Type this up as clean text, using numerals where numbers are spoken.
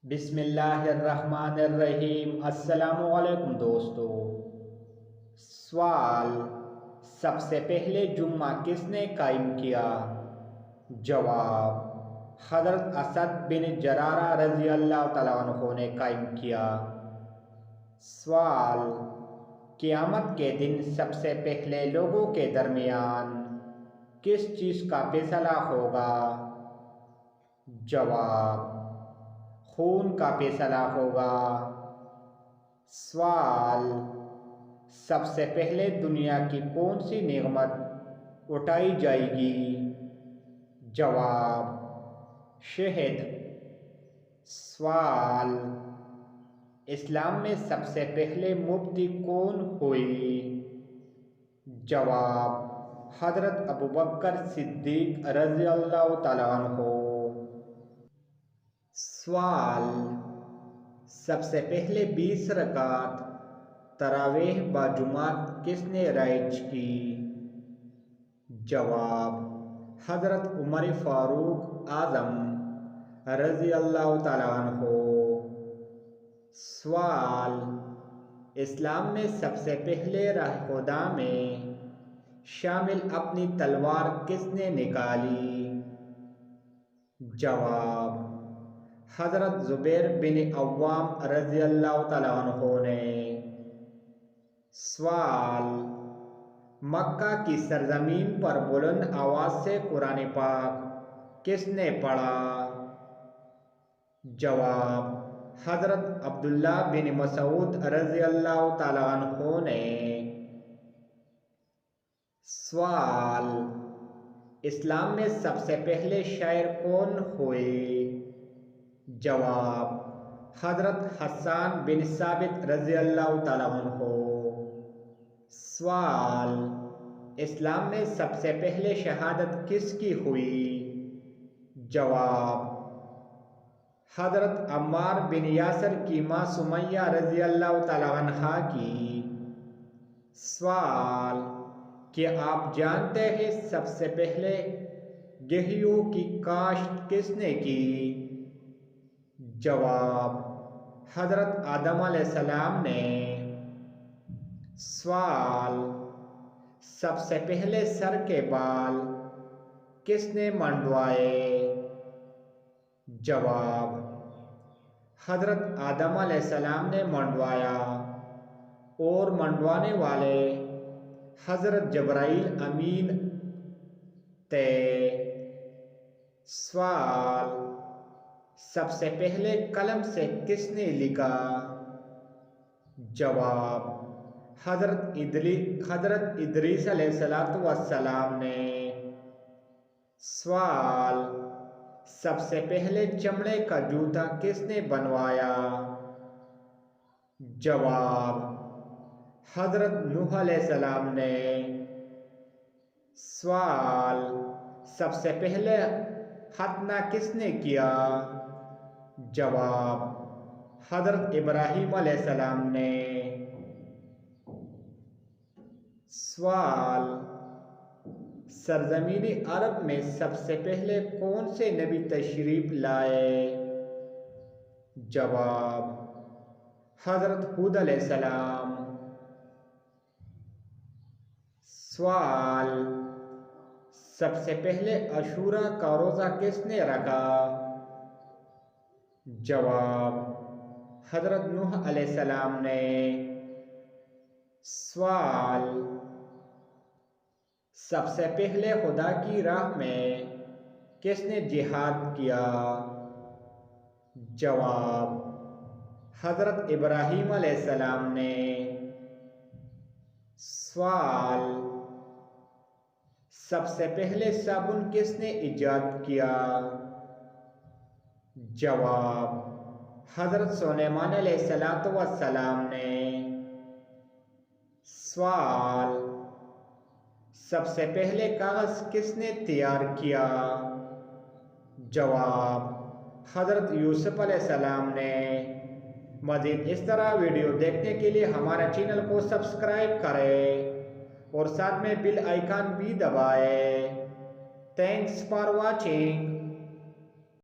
بسم اللہ الرحمن الرحیم۔ السلام علیکم دوستو۔ سوال: سب سے پہلے جمعہ کس نے قائم کیا؟ جواب: حضرت اسد بن جرارہ رضی اللہ تعالیٰ عنہ نے قائم کیا۔ سوال: قیامت کے دن سب سے پہلے لوگوں کے درمیان کس چیز کا فیصلہ ہوگا؟ جواب: خون کا فیصلہ ہوگا۔ سوال: سب سے پہلے دنیا کی کون سی نعمت اٹھائی جائے گی؟ جواب: شہد۔ سوال: اسلام میں سب سے پہلے مفتی کون ہوئے؟ جواب: حضرت ابوبکر صدیق رضی اللہ تعالیٰ عنہ۔ سوال: سب سے پہلے 20 رکعت تراویح بجماعت کس نے رائج کی؟ جواب: حضرت عمر فاروق اعظم رضی اللہ تعالیٰ عنہ۔ سوال: اسلام میں سب سے پہلے راہ خدا میں شامل اپنی تلوار کس نے نکالی؟ جواب: حضرت زبیر بن عوام رضی اللہ تعالیٰ عنہ نے۔ سوال: مکہ کی سرزمین پر بلند آواز سے قرآن پاک کس نے پڑھا؟ جواب: حضرت عبداللہ بن مسعود رضی اللہ تعالیٰ عنہ نے۔ سوال: اسلام میں سب سے پہلے شاعر کون ہوئے؟ جواب: حضرت حسان بن ثابت رضی اللہ تعالیٰ عنہ۔ سوال: اسلام میں سب سے پہلے شہادت کس کی ہوئی؟ جواب: حضرت عمار بن یاسر کی ماں سمیہ رضی اللہ تعالیٰ عنہا کی۔ سوال: کیا آپ جانتے ہیں سب سے پہلے گیہوں کی کاشت کس نے کی؟ جواب: حضرت آدم علیہ السلام نے۔ سوال: سب سے پہلے سر کے بال کس نے منڈوائے؟ جواب: حضرت آدم علیہ السلام نے منڈوایا اور منڈوانے والے حضرت جبرائیل امین تھے۔ سوال: سب سے پہلے قلم سے کس نے لکھا؟ جواب: حضرت ادریس علیہ السلام نے۔ سوال: سب سے پہلے چمڑے کا جوتا کس نے بنوایا؟ جواب: حضرت نوح علیہ السلام نے۔ سوال: سب سے پہلے ختنہ کس نے کیا؟ جواب: حضرت ابراہیم علیہ السلام نے۔ سوال: سرزمین عرب میں سب سے پہلے کون سے نبی تشریف لائے؟ جواب: حضرت ہود علیہ السلام۔ سوال: سب سے پہلے عاشوراء کا روزہ کس نے رکھا؟ جواب: حضرت نوح علیہ السلام نے۔ سوال: سب سے پہلے خدا کی راہ میں کس نے جہاد کیا؟ جواب: حضرت ابراہیم علیہ السلام نے۔ سوال: سب سے پہلے صابن کس نے ایجاد کیا؟ جواب: حضرت سلیمان علیہ السلام نے۔ سوال: سب سے پہلے کاغذ کس نے تیار کیا؟ جواب: حضرت یوسف علیہ السلام نے۔ مزید اس طرح ویڈیو دیکھنے کے لیے ہمارے چینل کو سبسکرائب کریں اور ساتھ میں بیل آئیکن بھی دبائیں۔ Thanks for watching.